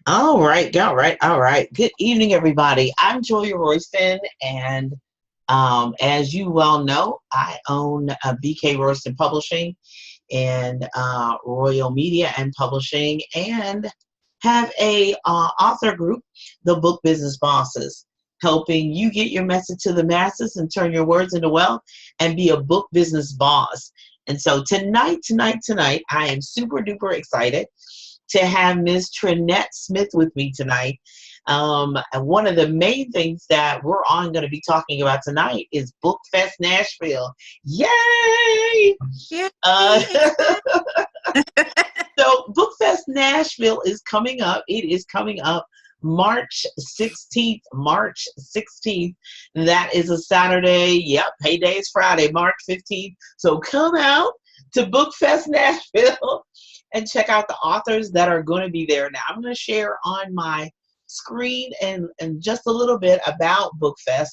All right, all right, all right. Good evening, everybody. I'm Julia Royston, and as you well know, I own BK Royston Publishing and Royal Media and Publishing, and have a author group, the Book Business Bosses, helping you get your message to the masses and turn your words into wealth and be a book business boss. And so tonight, I am super duper excited to have Ms. Trinette Smith with me tonight. And one of the main things that we're on going to be talking about tonight is BookFest Nashville. Yay! Yay! Uh, Excited. so BookFest Nashville is coming up. It is coming up March 16th. March 16th. That is a Saturday. Yep, payday is Friday, March 15th. So come out to BookFest Nashville and check out the authors that are going to be there. Now, I'm going to share on my screen and just a little bit about BookFest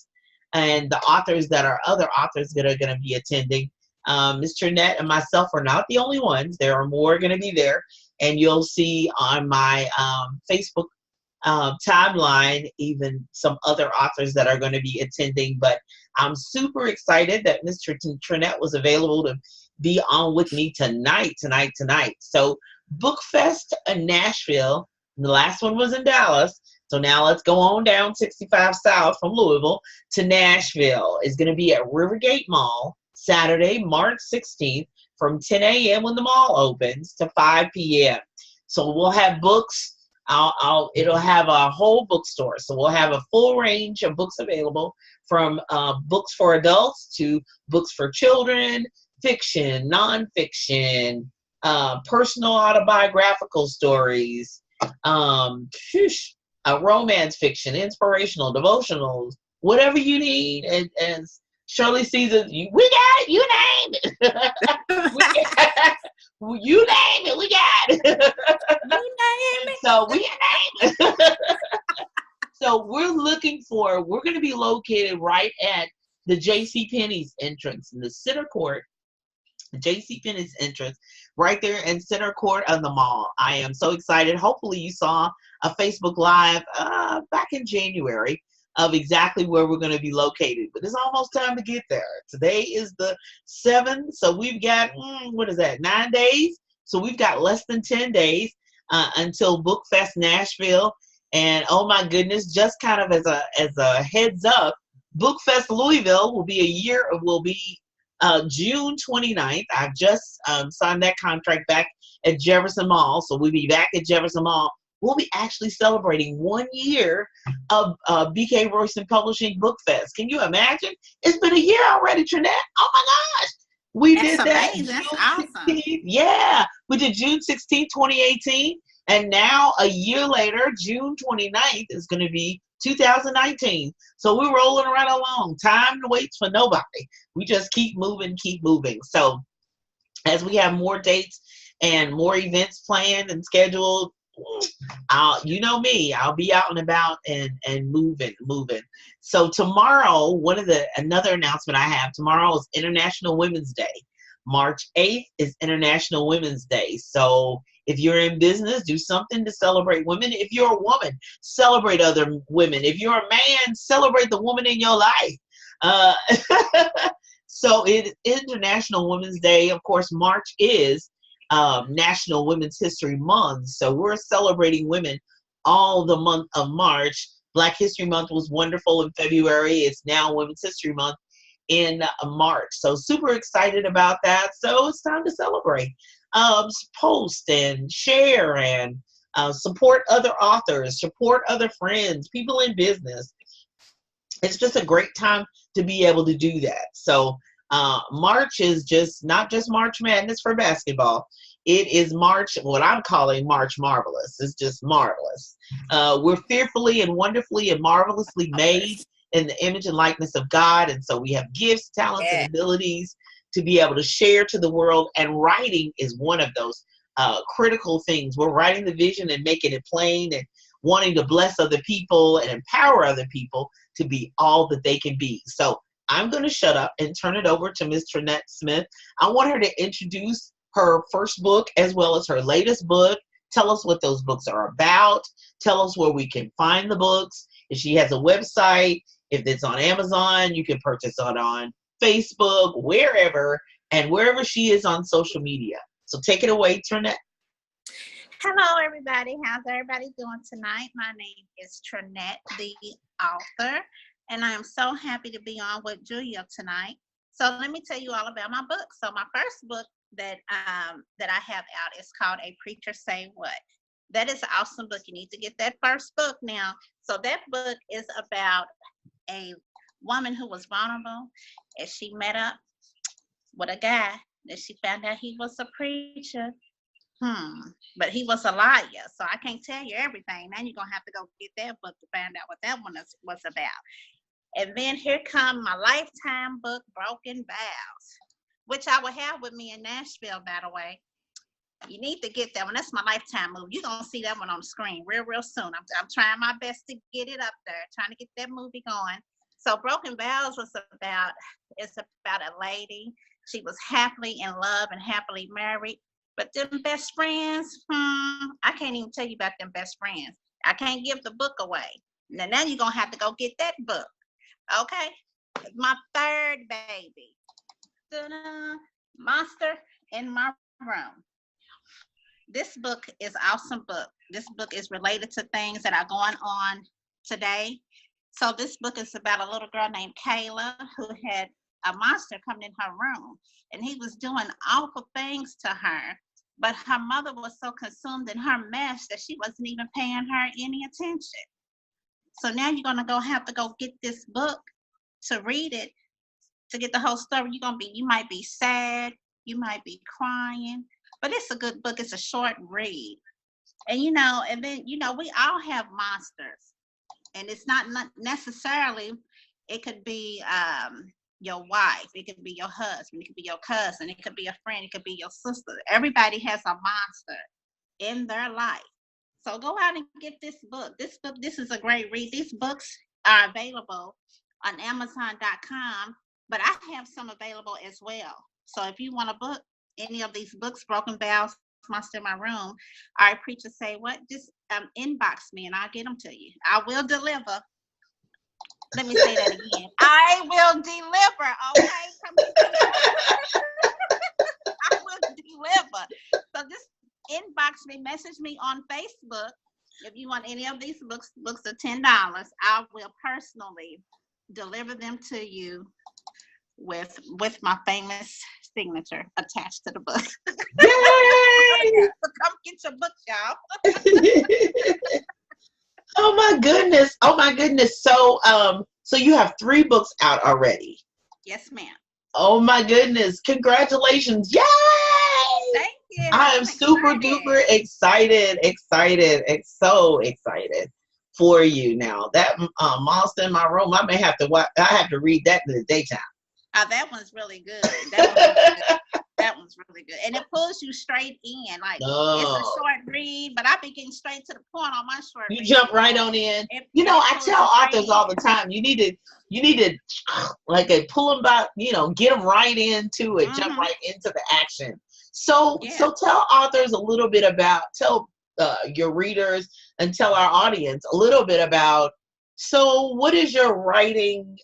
and the authors that are other authors that are going to be attending. Ms. Trinette and myself are not the only ones. There are more going to be there, and you'll see on my Facebook timeline even some other authors that are going to be attending. But I'm super excited that Mr. Trinette was available to be on with me tonight. So BookFest in Nashville. The last one was in Dallas. So now let's go on down 65 South from Louisville to Nashville. It's going to be at Rivergate Mall Saturday, March 16th from 10 a.m. when the mall opens to 5 p.m. So we'll have books. It'll have a whole bookstore. So we'll have a full range of books available from books for adults to books for children, fiction, nonfiction, personal autobiographical stories, romance fiction, inspirational, devotionals, whatever you need. And Shirley Caesar, we got it, you name it. You name it, we got it. You name it. So we name it. So we're going to be located right at the J.C. Penney's entrance in the center court. J.C. Penney's entrance right there in center court of the mall. I am so excited. Hopefully you saw a Facebook Live back in January of exactly where we're going to be located. But it's almost time to get there. Today is the 7th, so we've got, 9 days? So we've got less than 10 days until BookFest Nashville. And oh my goodness, just kind of as a heads up, BookFest Louisville will be June 29th. I've just signed that contract back at Jefferson Mall. So we'll be back at Jefferson Mall. We'll be actually celebrating 1 year of BK Royston Publishing Book Fest. Can you imagine? It's been a year already, Trinette. Oh my gosh. We That's did that amazing. June That's awesome. 16th. Yeah, we did June 16th, 2018. And now a year later, June 29th is going to be 2019. So we're rolling right along. Time waits for nobody. We just keep moving, keep moving. So as we have more dates and more events planned and scheduled, you know me, I'll be out and about and moving. So tomorrow, another announcement I have, tomorrow is International Women's Day. March 8th is International Women's Day. So if you're in business, do something to celebrate women. If you're a woman, celebrate other women. If you're a man, celebrate the woman in your life. Uh, so it is International Women's Day. Of course, March is National Women's History Month. So we're celebrating women all the month of March. Black History Month was wonderful in February. It's now Women's History Month in March. So super excited about that. So it's time to celebrate. Post and share and support other authors, support other friends, people in business. It's just a great time to be able to do that. So March is just not just March Madness for basketball. It is March, what I'm calling March Marvelous. It's just marvelous. We're fearfully and wonderfully and marvelously made in the image and likeness of God. And so we have gifts, talents, and Yeah. abilities to be able to share to the world. And writing is one of those critical things. We're writing the vision and making it plain and wanting to bless other people and empower other people to be all that they can be. So I'm going to shut up and turn it over to Ms. Trinette Smith. I want her to introduce her first book as well as her latest book Tell us what those books are about. Tell us where we can find the books. If she has a website, if it's on Amazon, you can purchase it on Facebook, wherever, and wherever she is on social media. So take it away, Trinette. Hello, everybody. How's everybody doing tonight? My name is Trinette, the author, and I am so happy to be on with Julia tonight. So let me tell you all about my book. So my first book that I have out is called A Preacher Say What. That is an awesome book. You need to get that first book now. So that book is about a woman who was vulnerable, and she met up with a guy that she found out he was a preacher. But he was a liar, so I can't tell you everything. Now you're gonna have to go get that book to find out what that one was about. And then here come my lifetime book, Broken Vows, which I will have with me in Nashville, by the way. You need to get that one. That's my lifetime movie. You're gonna see that one on the screen real soon. I'm trying my best to get it up there, trying to get that movie going. So Broken Vows it's about a lady. She was happily in love and happily married. But them best friends, I can't even tell you about them best friends. I can't give the book away. Now you're going to have to go get that book. Okay? My third baby. Ta-da! Monster in My Room. This book is an awesome book. This book is related to things that are going on today. So this book is about a little girl named Kayla who had a monster coming in her room. And he was doing awful things to her. But her mother was so consumed in her mess that she wasn't even paying her any attention. So now you're gonna have to go get this book to read it, to get the whole story. You might be sad, you might be crying, but it's a good book. It's a short read. And then we all have monsters. And it's not necessarily, it could be your wife, it could be your husband, it could be your cousin, it could be a friend, it could be your sister. Everybody has a monster in their life. So go out and get this book. This is a great read. These books are available on Amazon.com, but I have some available as well. So if you want to book any of these books, Broken Vows, Monster in My Room, or Preacher Say What, just inbox me and I'll get them to you. I will deliver. Let me say that again. I will deliver, okay? I will deliver. So just inbox me, message me on Facebook. If you want any of these books are $10. I will personally deliver them to you with my famous signature attached to the book. Yay! So come get your book, y'all. Oh my goodness. So you have 3 books out already. Yes, ma'am. Oh my goodness. Congratulations. Yay! Thank you. I am super duper excited. So excited for you now. That Monster in My Room, I have to read that in the daytime. Oh, that one's really good. That one's really good. And it pulls you straight in. Like, It's a short read, but I be getting straight to the point on my short read. You jump right on in. I tell authors all the time, you need to like pull them back, get them right into it, jump right into the action. So tell authors a little bit about, tell your readers and tell our audience a little bit about, so what is your writing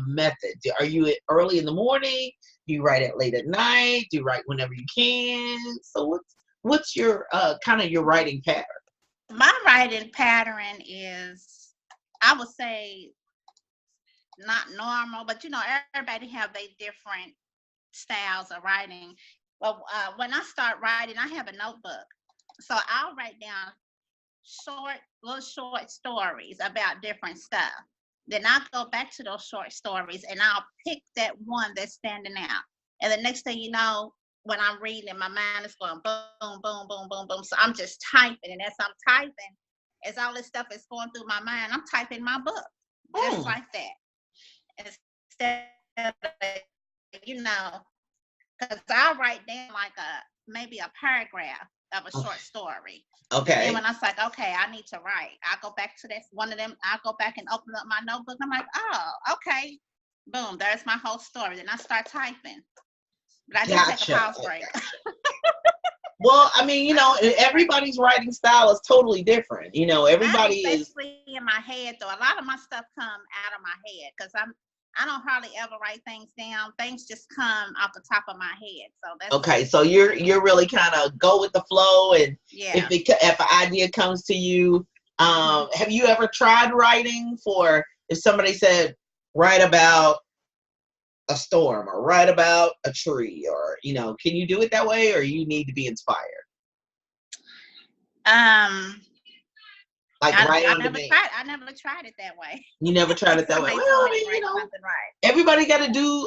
method? Are you early in the morning? Do you write it late at night? Do you write whenever you can? So what's your kind of your writing pattern? My writing pattern is, I would say, not normal, but everybody have their different styles of writing. But when I start writing, I have a notebook. So I'll write down little short stories about different stuff. Then I'll go back to those short stories and I'll pick that one that's standing out. And the next thing you know, when I'm reading, my mind is going boom, boom, boom, boom, boom. So I'm just typing. And as I'm typing, as all this stuff is going through my mind, I'm typing my book. Just like that. Instead of, because I'll write down like maybe a paragraph of a short story. Okay. And when I was like, okay, I need to write, I'll go back to this one of them. I'll go back and open up my notebook. I'm like, oh, okay. Boom, there's my whole story. Then I start typing. But I didn't take a pause break. Well, I mean, everybody's writing style is totally different. Everybody Mine, is. especially in my head, though. A lot of my stuff come out of my head because I don't hardly ever write things down. Things just come off the top of my head. So that's Okay, so you're really kind of go with the flow, and yeah. if an idea comes to you, have you ever tried writing for if somebody said write about a storm or write about a tree, or can you do it that way, or you need to be inspired? Like right on demand. I never tried it that way. You never tried it that way. Somebody Well, told I me to mean, write something right. everybody got to do,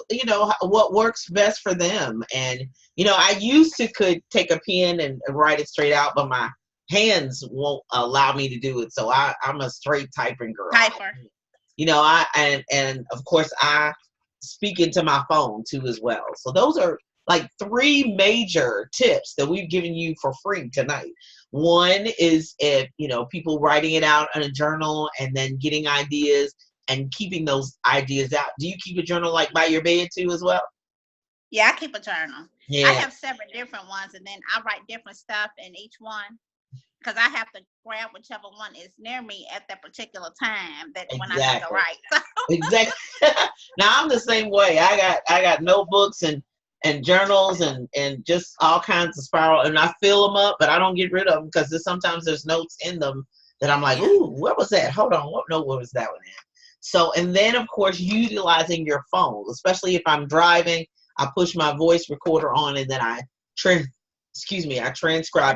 what works best for them. And, I used to could take a pen and write it straight out, but my hands won't allow me to do it. So I'm a straight typing girl. Typer. And of course I speak into my phone too as well. So those are like 3 major tips that we've given you for free tonight. One is if, people writing it out in a journal and then getting ideas and keeping those ideas out. Do you keep a journal like by your bed too as well? Yeah, I keep a journal. Yeah. I have several different ones, and then I write different stuff in each one because I have to grab whichever one is near me at that particular time when I need to write. Exactly. Now I'm the same way. I got notebooks and journals and just all kinds of spiral, and I fill them up, but I don't get rid of them because sometimes there's notes in them that I'm like, ooh, what was that? Hold on, what was that one in? So, and then of course utilizing your phone, especially if I'm driving, I push my voice recorder on and then I transcribe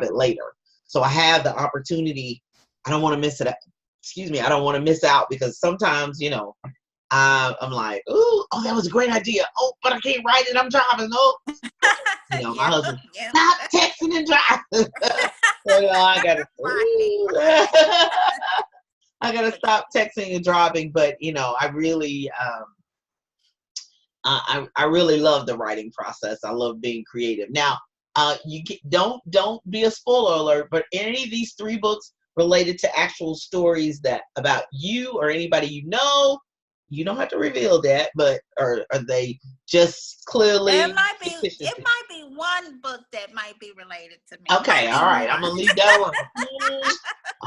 it later. So I have the opportunity. I don't want to miss it. I don't want to miss out because sometimes, I'm like, oh, that was a great idea. Oh, but I can't write it. I'm driving. Oh, my husband, stop texting and driving. So, I gotta stop texting and driving. But I really, I really love the writing process. I love being creative. Now, don't be a spoiler alert, but any of these 3 books related to actual stories that about you or anybody you don't have to reveal that, but are they just clearly? It might be one book that might be related to me. Okay, all right. I'm gonna leave that one.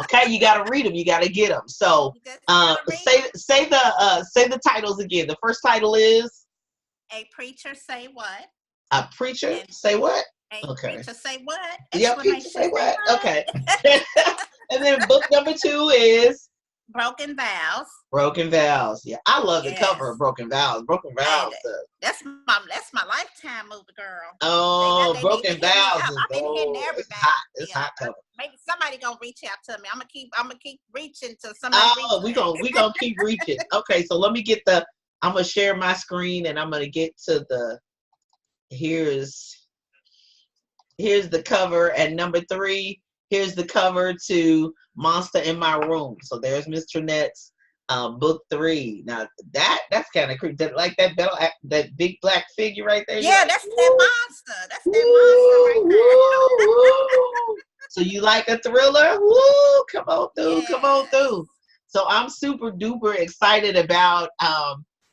Okay, you gotta read them. You gotta get them. So, say the titles again. The first title is A Preacher Say What? A Preacher Say What? Okay. Preacher Say What? Yeah, Preacher Say What? Okay. And then book number 2 is Broken Vows. Broken Vows. Yeah, I love the cover of Broken Vows. Broken Vows. That's my lifetime movie, girl. Oh, Broken Vows. I've been hitting everybody. It's hot cover. Maybe somebody gonna reach out to me. I'm gonna keep reaching to somebody. Oh, we gonna keep reaching. Okay, so let me get I'm gonna share my screen and I'm gonna get to here's the cover, and number 3. Here's the cover to Monster in My Room. So there's Miss Trinette's book 3. Now that's kind of creepy. Like that big black figure right there. Yeah, that's that monster. That's that monster right there. So you like a thriller? Woo! Come on through. Yes. Come on through. So I'm super duper excited about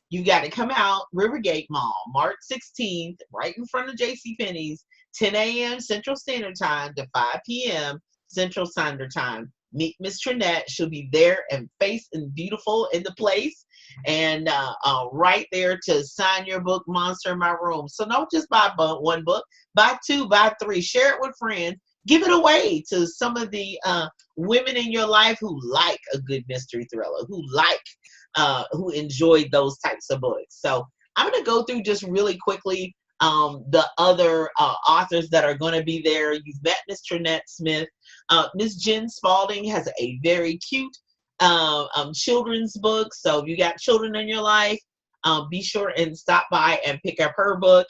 you got to come out Rivergate Mall, March 16th, right in front of JCPenney's, 10 a.m. Central Standard Time to 5 p.m. Central Standard Time. Meet Miss Trinette. She'll be there and face and beautiful in the place, and right there to sign your book, Monster in My Room. So don't just buy one book, buy 2, buy 3, share it with friends, give it away to some of the women in your life who like a good mystery thriller, who enjoyed those types of books. So I'm going to go through just really quickly the other authors that are going to be there. You've met Miss Trinette Smith. Miss Jen Spalding has a very cute children's book. So if you got children in your life, be sure and stop by and pick up her book.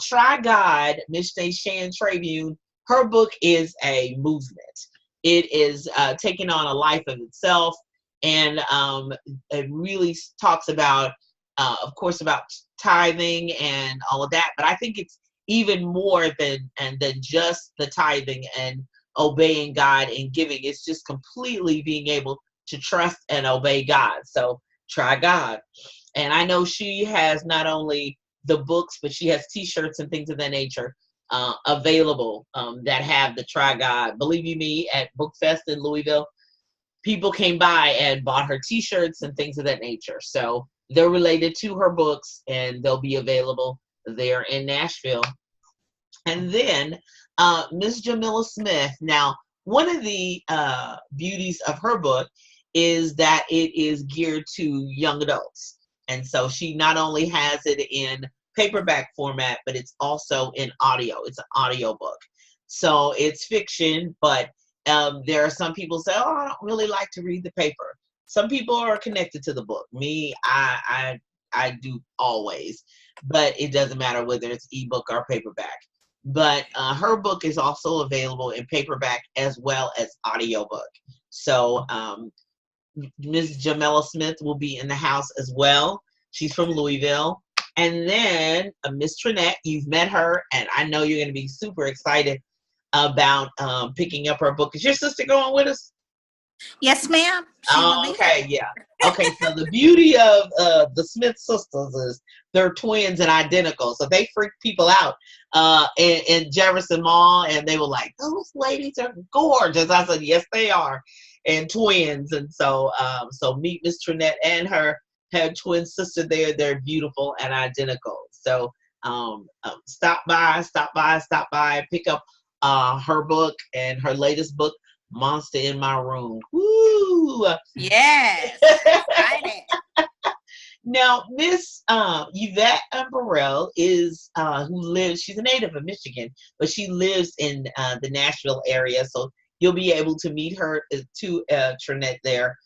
Try God, Miss Shan Tribune. Her book is a movement. It is taking on a life of itself, and it really talks about, of course, about tithing and all of that. But I think it's even more than just the tithing and obeying God and giving. It's just completely being able to trust and obey God. So try God. And I know she has not only the books, but she has t-shirts and things of that nature. available that have the Try God. Believe you me, at BookFest in Louisville, people came by and bought her T-shirts and things of that nature. So they're related to her books, and they'll be available there in Nashville. And then Miss Jamila Smith. Now, one of the beauties of her book is that it is geared to young adults. And so she not only has it in paperback format, but it's also in audio. It's an audio book. So it's fiction, but there are some people say, oh, I don't really like to read the paper. Some people are connected to the book. Me, I do always, but it doesn't matter whether it's ebook or paperback. But her book is also available in paperback as well as audiobook. So Ms. Jamila Smith will be in the house as well. She's from Louisville. And then Miss Trinette, you've met her, and I know you're going to be super excited about picking up her book. Is your sister going with us? Yes, ma'am. She will be Okay, yeah. Okay, so the beauty of the Smith sisters is they're twins and identical. So they freak people out in Jefferson Mall, and they were like, those ladies are gorgeous. I said, yes, they are, and twins. And so so meet Miss Trinette and her twin sister there. They're beautiful and identical. So stop by, pick up her book and her latest book, Monster in My Room. Woo! Yes. Excited. Now, Miss Yvette Burrell is she's a native of Michigan, but she lives in the Nashville area. So you'll be able to meet her to Trinette there.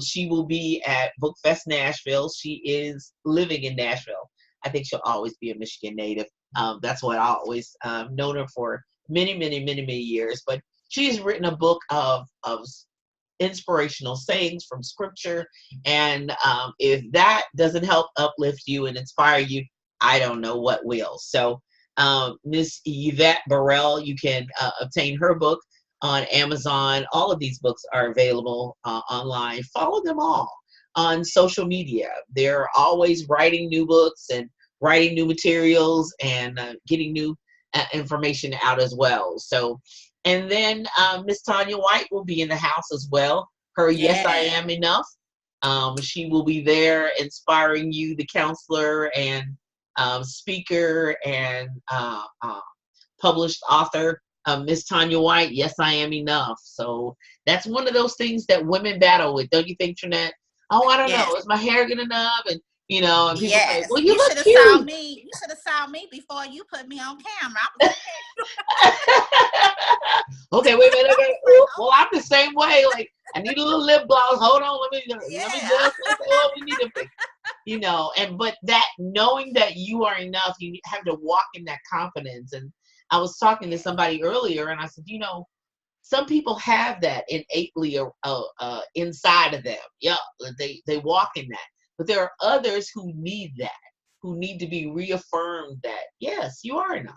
She will be at BookFest Nashville. She is living in Nashville. I think she'll always be a Michigan native. That's what I always known her for many years. But she has written a book of inspirational sayings from scripture. And if that doesn't help uplift you and inspire you, I don't know what will. So Miss Yvette Burrell, you can obtain her book on Amazon. All of these books are available online. Follow them all on social media. They're always writing new books and writing new materials and getting new information out as well. So, and then Miss Tanya White will be in the house as well. Her Yes, I Am Enough. She will be there inspiring you, the counselor and speaker and published author, Miss Tanya White, Yes, I Am Enough. So that's one of those things that women battle with. Don't you think, Trinette? Oh, I don't know. Is my hair good enough? And you know, and people say, well, you look cute. You should have saw me before you put me on camera. Okay, wait a minute. Okay. Well, I'm the same way. Like, I need a little lip gloss. Hold on, let me just what we need to fix. You know, but that knowing that you are enough, you have to walk in that confidence. And I was talking to somebody earlier, and I said, you know, some people have that innately inside of them. Yeah, they walk in that. But there are others who need that, who need to be reaffirmed that, yes, you are enough.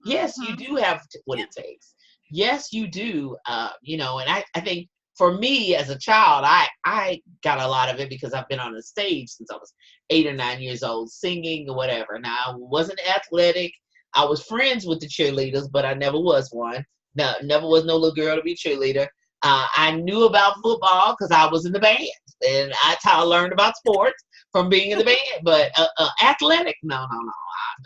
Yes, you do have what it takes. Yes, you do. You know, and I think for me as a child, I got a lot of it because I've been on the stage since I was 8 or 9 years old, singing or whatever. Now, I wasn't athletic. I was friends with the cheerleaders, but I never was one. No, never was no little girl to be a cheerleader. I knew about football because I was in the band, and that's how I learned about sports, from being in the band. But athletic, no.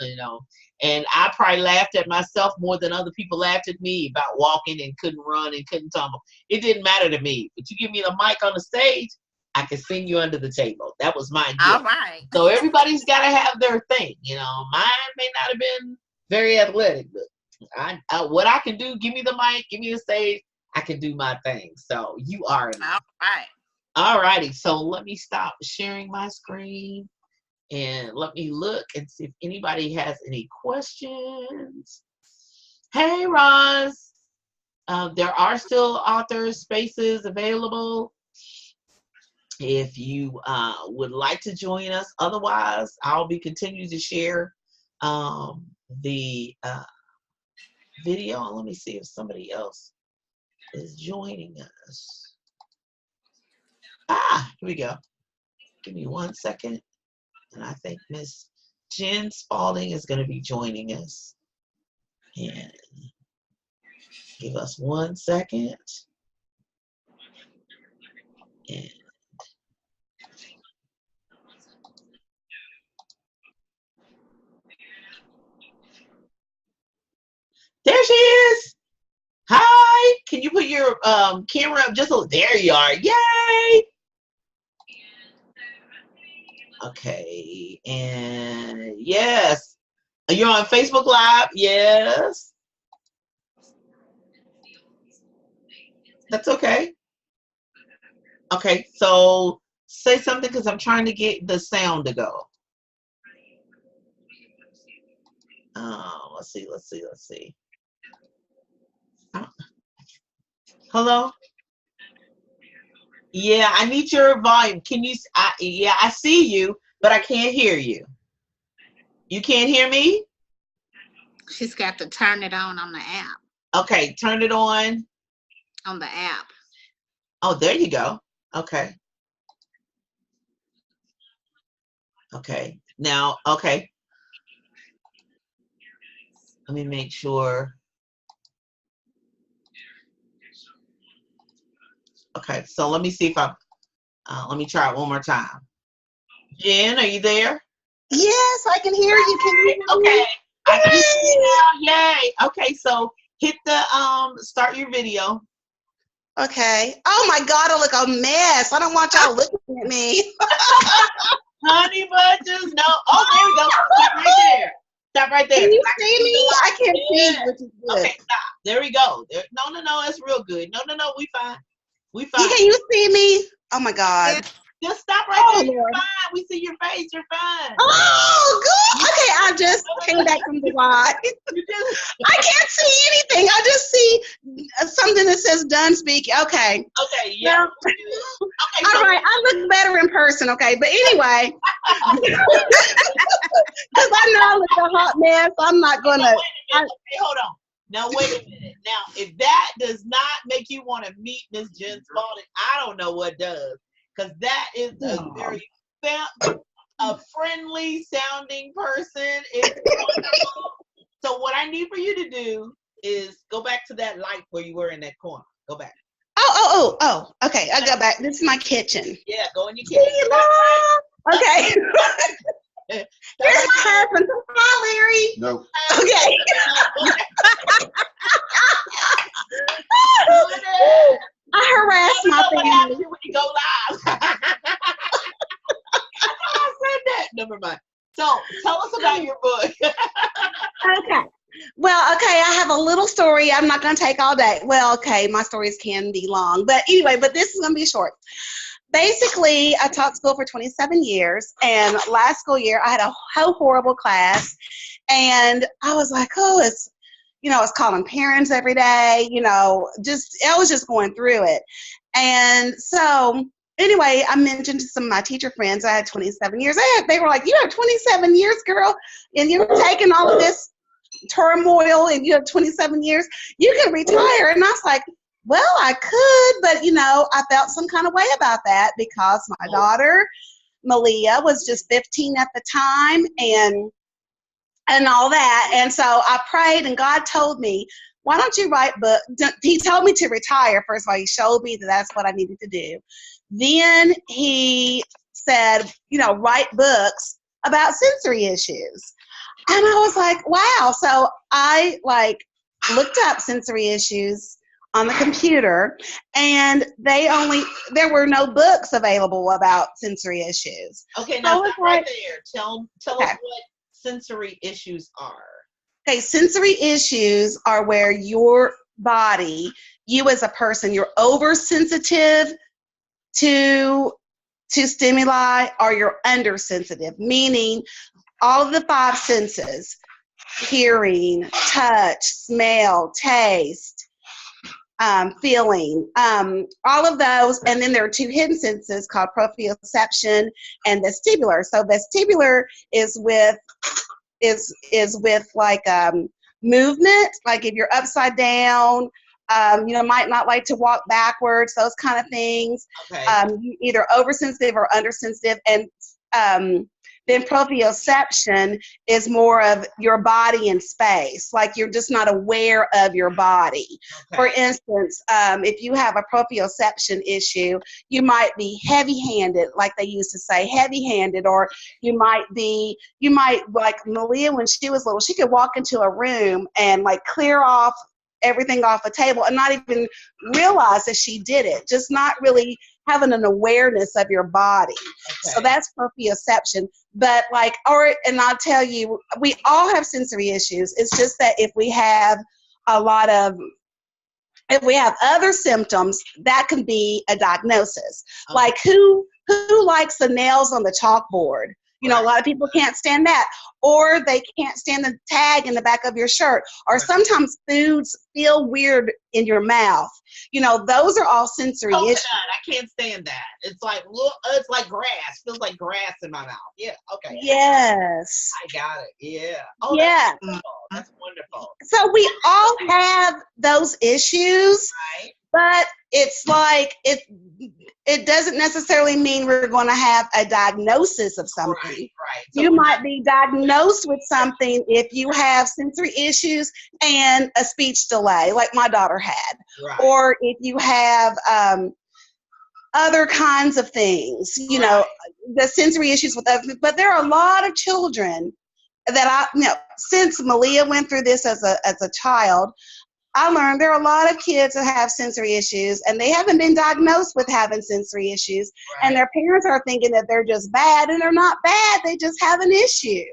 You know, and I probably laughed at myself more than other people laughed at me about walking and couldn't run and couldn't tumble. It didn't matter to me. But you give me the mic on the stage, I could sing you under the table. That was my gift. All right. So everybody's got to have their thing. You know, mine may not have been very athletic, but what I can do, give me the mic, give me the stage, I can do my thing. So you are enough. All right. All righty. So let me stop sharing my screen and let me look and see if anybody has any questions. Hey, Roz. There are still author spaces available if you would like to join us. Otherwise, I'll be continuing to share the video. Let me see if somebody else is joining us. Here we go. Give me 1 second. And I think Miss Jen Spalding is going to be joining us. And give us 1 second. And there she is. Hi. Can you put your camera up just a little? There you are. Yay. Okay. And yes. You're on Facebook Live? Yes. That's okay. Okay. So say something because I'm trying to get the sound to go. Let's see. Hello? Yeah, I need your volume. Can you, yeah, I see you, but I can't hear you. You can't hear me? She's got to turn it on the app. Okay, turn it on. On the app. Oh, there you go. Okay. Okay, now, okay. Let me make sure. Okay, so let me see if let me try it one more time. Jen, are you there? Yes, I can hear you. Can you hear Okay, me? I can see you now. Yay. Okay, so hit the start your video. Okay. Oh my God, I look a mess. I don't want y'all looking at me. Honey bunches, no. Oh, there we go. Stop right there. Stop right there. Can you see me? I can't see, Yeah. which is good. Okay, stop. There we go. No, that's real good. No, we fine. We fine. Can you see me? Oh my God. Just stop right there. You're Lord. fine. We see your face. You're fine. Oh, good. Okay, I just came back from the live. You just, I can't see anything. I just see something that says done speaking. Okay. okay, yeah. Well, Okay, all so, right, I look better in person, okay? But anyway, because I know I look a hot mess, I'm not going to. Okay, hold on. Now, wait a minute. Now, if that does not make you want to meet Miss Jen Spalding, I don't know what does. Because that is a very a friendly sounding person. It's wonderful. So what I need for you to do is go back to that light where you were in that corner. Go back. Oh. Okay, I got back. This is my kitchen. Yeah, go in your kitchen. Okay. Here's my husband. Hi, Larry. No. Okay. I harass my family. When you go live. I said that. Never mind. So tell us about your book. Okay. Well, okay, I have a little story. I'm not going to take all day. Well, okay, my stories can be long. But anyway, this is going to be short. Basically, I taught school for 27 years. And last school year, I had a horrible class. And I was like, oh, it's, I was calling parents every day, I was just going through it. And so anyway, I mentioned to some of my teacher friends, I had 27 years. They were like, you have 27 years, girl, and you're taking all of this turmoil and you have 27 years, you can retire. And I was like, well, I could, but I felt some kind of way about that because my daughter, Malia, was just 15 at the time and all that. And so I prayed and God told me, why don't you write books? He told me to retire. First of all, he showed me that that's what I needed to do. Then he said, write books about sensory issues. And I was like, wow. So I looked up sensory issues on the computer and there were no books available about sensory issues. Okay, now stop right there. Tell us what sensory issues are. Okay, sensory issues are where your body, you as a person, you're oversensitive to stimuli or you're undersensitive, meaning all of the 5 senses, hearing, touch, smell, taste, feeling, all of those. And then there are 2 hidden senses called proprioception and vestibular. So vestibular is with movement, like if you're upside down, might not like to walk backwards, those kind of things. Okay. Either oversensitive or undersensitive. And then proprioception is more of your body in space, like you're just not aware of your body. Okay. For instance, if you have a proprioception issue, you might be heavy-handed, like they used to say, heavy-handed, or you might, like Malia, when she was little, she could walk into a room and like clear off everything off a table and not even realize that she did it, just not really having an awareness of your body. Okay. So that's proprioception. But and I'll tell you, we all have sensory issues. It's just that if we have other symptoms, that can be a diagnosis. Okay. Like who likes the nails on the chalkboard? You know, a lot of people can't stand that, or they can't stand the tag in the back of your shirt, or sometimes foods feel weird in your mouth. You know, those are all sensory issues. I can't stand that. It's like grass. Feels like grass in my mouth. Yeah. Okay. Yes. I got it. Yeah. Oh, yeah. That's wonderful. So we all have those issues, Right. but it's like it doesn't necessarily mean we're going to have a diagnosis of something. Right. So You might be diagnosed with something if you have sensory issues and a speech delay, like my daughter had, Right. or if you have other kinds of things, you know, the sensory issues with other. But there are a lot of children that since Malia went through this as a child, I learned there are a lot of kids that have sensory issues and they haven't been diagnosed with having sensory issues. Right. And their parents are thinking that they're just bad, and they're not bad. They just have an issue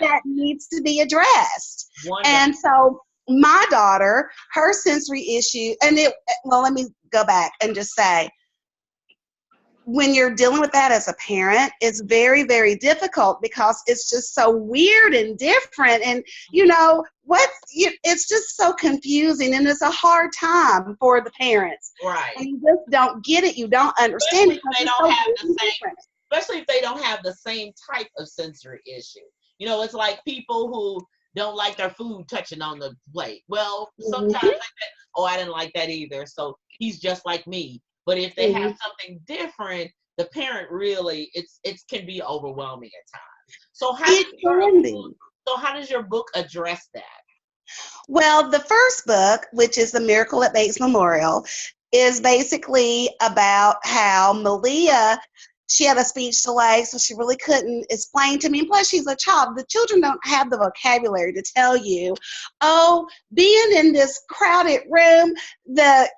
that needs to be addressed. Wonderful. And so my daughter, her sensory issue, let me go back and just say, when you're dealing with that as a parent, it's very, very difficult because it's just so weird and different. And, you know, it's just so confusing, and it's a hard time for the parents. Right. And you just don't get it. You don't understand it. Especially if they don't have the same type of sensory issue. You know, it's like people who don't like their food touching on the plate. Well, sometimes like that, oh, I didn't like that either, so he's just like me. But if they have something different, the parent really, it can be overwhelming at times. So how does your book address that? Well, the first book, which is The Miracle at Bates Memorial, is basically about how Malia, she had a speech delay, so she really couldn't explain to me. And plus, she's a child. The children don't have the vocabulary to tell you, oh, being in this crowded room, the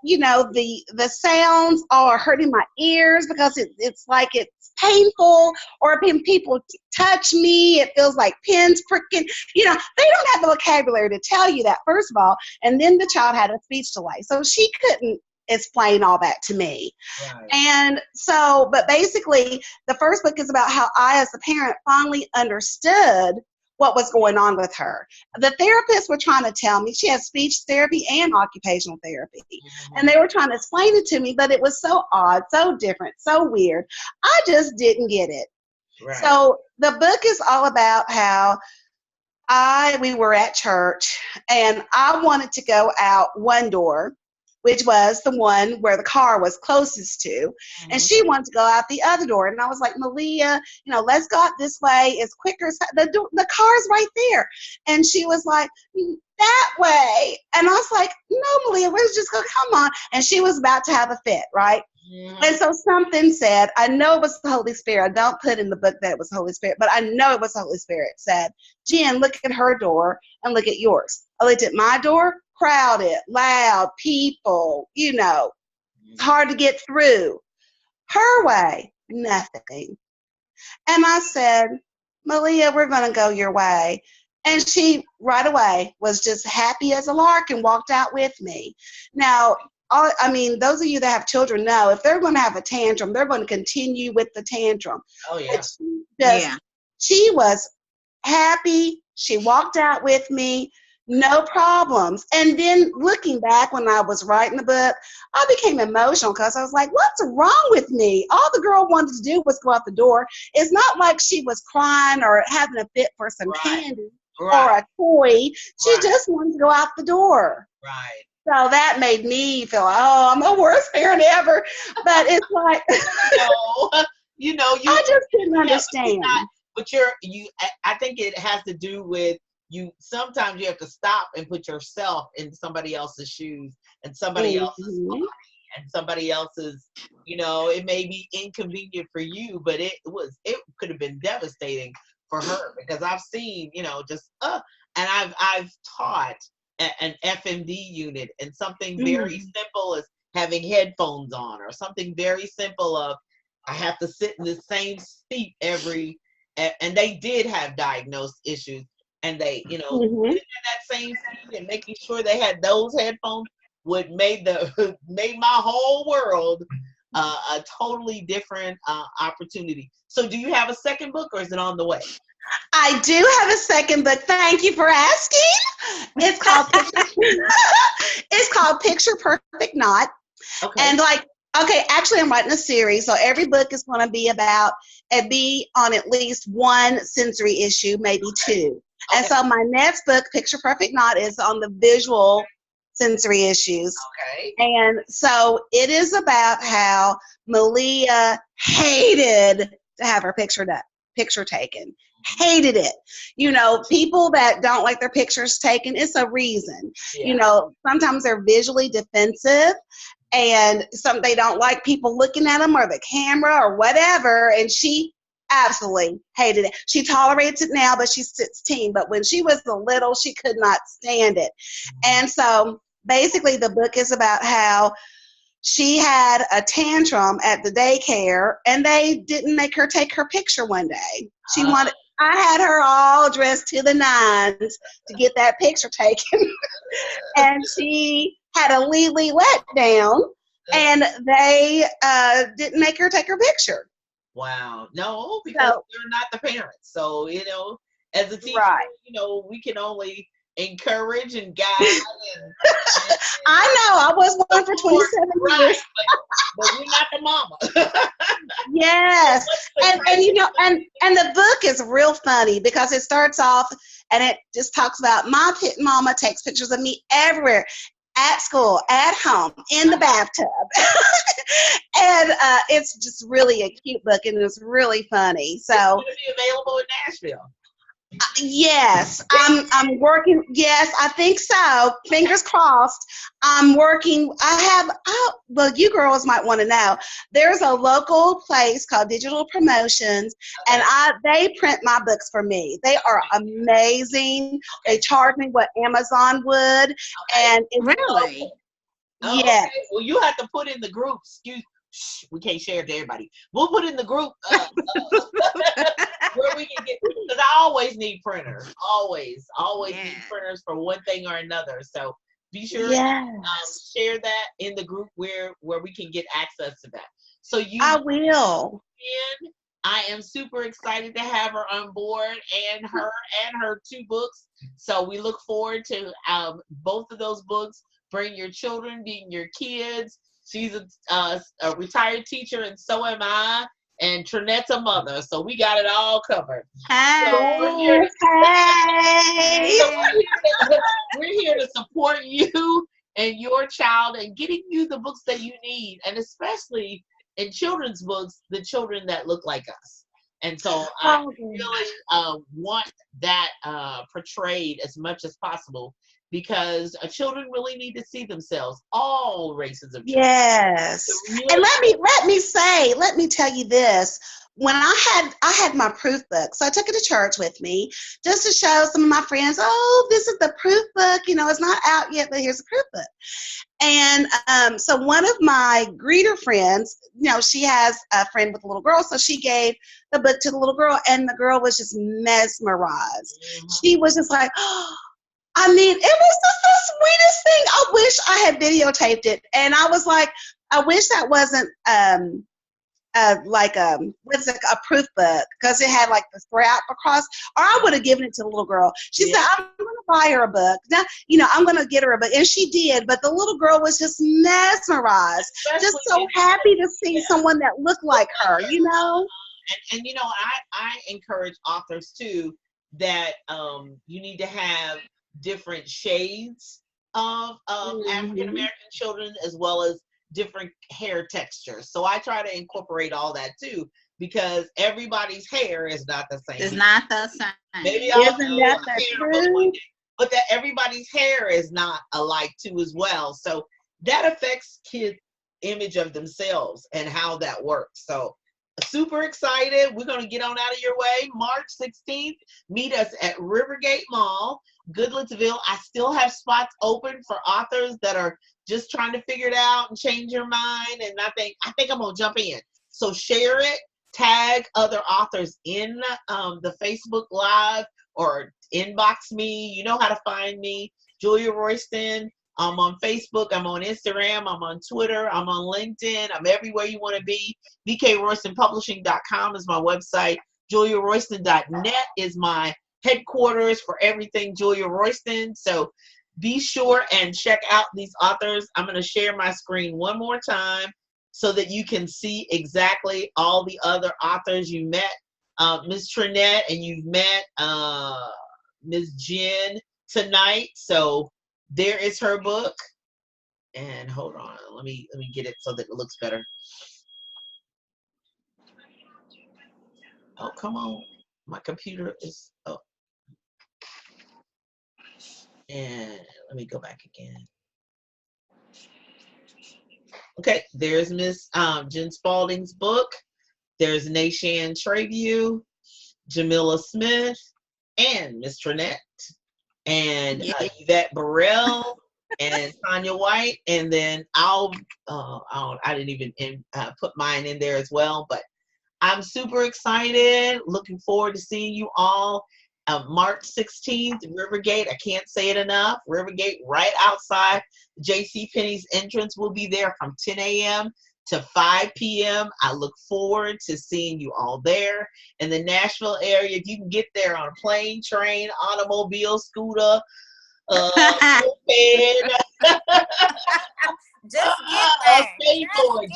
sounds are hurting my ears because it's like it's painful, or when people touch me, it feels like pins pricking. You know, they don't have the vocabulary to tell you that, first of all. And then the child had a speech delay, so she couldn't explain all that to me. Right. And so, but basically, the first book is about how I, as a parent, finally understood what was going on with her. The therapists were trying to tell me she had speech therapy and occupational therapy. And they were trying to explain it to me, but it was so odd, so different, so weird. I just didn't get it. Right. So the book is all about how we were at church, and I wanted to go out one door, which was the one where the car was closest to. And she wanted to go out the other door. And I was like, Malia, let's go out this way. It's quicker. The car's right there. And she was like, that way. And I was like, no, Malia, let's just go, come on. And she was about to have a fit, right? And so something said, I know it was the Holy Spirit. I don't put in the book that it was the Holy Spirit, but I know it was the Holy Spirit. It said, Jen, look at her door and look at yours. I looked at my door, crowded, loud, people, it's hard to get through. Her way, nothing. And I said, Malia, we're going to go your way. And she right away was just happy as a lark and walked out with me. Now, those of you that have children know if they're going to have a tantrum, they're going to continue with the tantrum. Oh, yeah. She was happy. She walked out with me. No problems. And then looking back when I was writing the book, I became emotional because I was like, what's wrong with me? All the girl wanted to do was go out the door. It's not like she was crying or having a fit for some candy or a toy. She just wanted to go out the door. Right. So that made me feel, I'm the worst parent ever. But it's like, I just didn't understand. but I think it has to do with you. Sometimes you have to stop and put yourself in somebody else's shoes and somebody else's Mhm. and somebody else's, it may be inconvenient for you, but it could have been devastating for her, because I've seen, and I've taught an FMD unit, and something very Mhm. simple as having headphones on, or something very simple of I have to sit in the same seat and they did have diagnosed issues, and they, Mhm. sitting in that same seat and making sure they had those headphones would made made my whole world a totally different opportunity. So do you have a second book, or is it on the way? I do have a second book. Thank you for asking. It's called it's called Picture Perfect Not. Okay. And okay, actually I'm writing a series, so every book is going to be on at least one sensory issue, maybe two. Okay. And so my next book, Picture Perfect Not, is on the visual sensory issues. Okay. And so it is about how Malia hated to have her picture taken. Hated it. People that don't like their pictures taken, it's a reason. Yeah. Sometimes they're visually defensive, and they don't like people looking at them or the camera or whatever. And she absolutely hated it. She tolerates it now, but she's 16. But when she was little, she could not stand it. And so basically the book is about how she had a tantrum at the daycare, and they didn't make her take her picture one day. I had her all dressed to the nines to get that picture taken. And she had a Lee letdown, and they didn't make her take her picture. Wow. No, because you're not the parents. So, as a teacher, Right. We can only encourage and guide. I know. I was one for 27 years. But we're not the mama. Yes. And the book is real funny, because it starts off and it just talks about my mama takes pictures of me everywhere. At school, at home, in the bathtub. And it's just really a cute book, and it's really funny. So it's going to be available in Nashville. Yes, I'm working. Yes, I think so. Fingers crossed. I'm working. Well, you girls might want to know. There's a local place called Digital Promotions, and they print my books for me. They are amazing. They charge me what Amazon would, and it's Really? Oh, yeah. Okay. Well, you have to put in the group. We can't share it to everybody. We'll put in the group where we can get, because I always need printers. Always need printers for one thing or another. So be sure to share that in the group where we can get access to that. So I will. I am super excited to have her on board, and her 2 books. So we look forward to both of those books. Bring your children, being your kids. She's a retired teacher, and so am I. And Trinette's a mother, so we got it all covered. Hey. So we're here to support you and your child, and getting you the books that you need, and especially in children's books, the children that look like us. And so I really want that portrayed as much as possible, because children really need to see themselves, all races of children. Yes. And let me tell you this. When I had my proof book, so I took it to church with me just to show some of my friends, this is the proof book. It's not out yet, but here's the proof book. And so one of my greeter friends, she has a friend with a little girl, so she gave the book to the little girl, and the girl was just mesmerized. Mm-hmm. She was just like, it was just the sweetest thing. I wish I had videotaped it. And I was like, I wish that wasn't a proof book, because it had like the strap across, or I would have given it to the little girl. She said, I'm going to buy her a book. Now, I'm going to get her a book. And she did. But the little girl was just mesmerized, just so happy to see someone that looked like her, And I encourage authors too, that you need to have different shades of African American children, as well as different hair textures. So I try to incorporate all that too, because everybody's hair is not the same. It's not the same. Maybe I'll Isn't do that a the hair book one truth? day, but that everybody's hair is not alike too as well. So that affects kids' image of themselves and how that works. So super excited. We're going to get on out of your way. March 16th, meet us at Rivergate Mall, Goodlettsville. I still have spots open for authors that are just trying to figure it out and change your mind. And I think I'm going to jump in. So share it, tag other authors in the Facebook Live or inbox me. You know how to find me, Julia Royston. I'm on Facebook, I'm on Instagram, I'm on Twitter, I'm on LinkedIn, I'm everywhere you want to be. BKRoystonPublishing.com is my website. JuliaRoyston.net is my headquarters for everything Julia Royston. So be sure and check out these authors. I'm going to share my screen one more time so that you can see exactly all the other authors you met. Ms. Trinette, and you've met Ms. Jen tonight. So there is her book. And hold on, let me get it so that it looks better. Oh, come on. My computer is up. And let me go back again. Okay, there's Miss Jen Spalding's book. There's Nashan Treview, Jamila Smith, and Miss Trinette, and Yvette Burrell, and Tanya White, and then I didn't even put mine in there as well, but I'm super excited. Looking forward to seeing you all March 16th, Rivergate. I can't say it enough. Rivergate, right outside JCPenney's entrance. We'll be there from 10 a.m. to 5 p.m. I look forward to seeing you all there. In the Nashville area, if you can get there on a plane, train, automobile, scooter, moped, Just get there.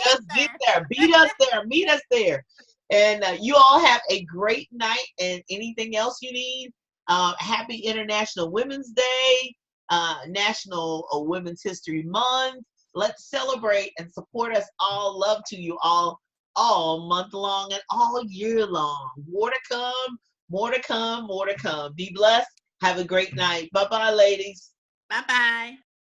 Just get there. Beat us there. Meet us there. And you all have a great night. And anything else you need, happy International Women's Day, National Women's History Month. Let's celebrate and support us all. Love to you all month long and all year long. More to come, more to come, more to come. Be blessed. Have a great night. Bye-bye, ladies. Bye-bye.